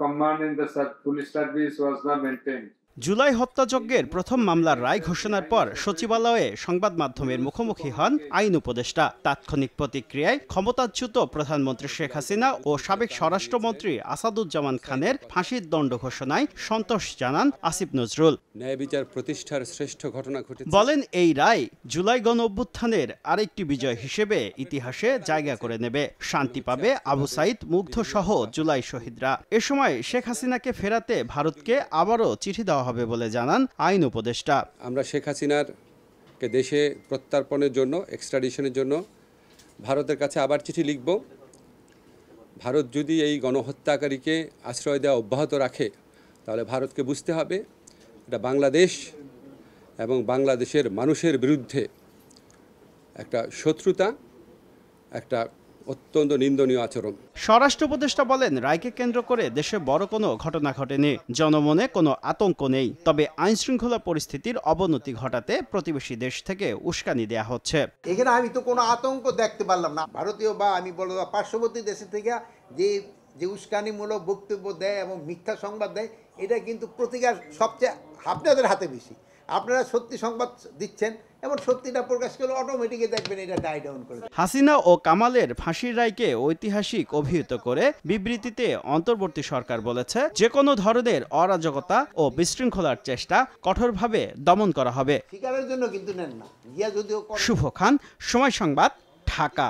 command in the police service was not maintained. July হত্যাযজ্ঞের প্রথম মামলার রায় ঘোষণার পর সচিবালয়ে সংবাদ মাধ্যমের মুখোমুখি হন আইন উপদেষ্টা। তাৎক্ষণিক প্রতিক্রিয়ায় ক্ষমতাচ্যুত প্রধানমন্ত্রী শেখ হাসিনা ও সাবেক স্বরাষ্ট্রমন্ত্রী আসাদুজ্জামান খানের ফাঁসির দণ্ড ঘোষণায় সন্তোষ জানান আসিফ নজরুল। ন্যায় বিচার প্রতিষ্ঠার শ্রেষ্ঠ ঘটনা ঘটেছে বলেন, এই রায় জুলাই গণ অভ্যুত্থানের আরেকটি বিজয় হিসেবে ইতিহাসে জায়গা করে নেবে। শান্তি পাবে আবু সাইদ, মুগ্ধ সহ জুলাই শহীদরা। এ সময় শেখ হাসিনাকে ফেরাতে ভারতকে আবারও চিঠি দেওয়া হবে বলে জানান আইন উপদেষ্টা। আমরা শেখ হাসিনার কে দেশে প্রত্যার্পণের জন্য, এক্সট্রাডিশনের জন্য ভারতের কাছে আবার চিঠি লিখব। ভারত যদি এই গণহত্যাকারীকে আশ্রয় দেওয়া অব্যাহত রাখে তাহলে ভারতকে বুঝতে হবে এটা বাংলাদেশ এবং বাংলাদেশের মানুষের বিরুদ্ধে একটা শত্রুতা, একটা অত্যন্ত নিন্দনীয় আচরণ। স্বরাষ্ট্র উপদেষ্টা বলেন, রায়কে কেন্দ্র করে দেশে বড় কোনো ঘটনা ঘটেনি, জনমনে কোনো আতঙ্ক নেই। তবে আইন শৃঙ্খলা পরিস্থিতির অবনতি ঘটাতে প্রতিবেশী দেশ থেকে উস্কানি দেয়া হচ্ছে। এখানে আমি তো কোনো আতঙ্ক দেখতে পারলাম না। ভারতীয় বা আমি বলবো পার্শ্ববর্তী দেশের থেকে যে উস্কানিমূলক বক্তব্য দেয় এবং মিথ্যা সংবাদ দেয়, এটা কিন্তু প্রতিকার সবচেয়ে আপনাদের হাতে বেশি। আপনারা সত্যি সংবাদ দিচ্ছেন এবং সত্যিটা প্রকাশ করলে অটোমেটিকলি দেখবেন এটা ডাই ডাউন করে। হাসিনা ও কামালের ফাঁসির রায়কে ঐতিহাসিক অভিহিত করে বিবৃতিতে অন্তর্বর্তী সরকার বলেছে, যে কোনো ধরনের অরাজকতা ও বিশৃঙ্খলার চেষ্টা কঠোরভাবে দমন করা হবে। শিকারের জন্য কিন্তু নেন না। শুভ খান, সময় সংবাদ, ঢাকা।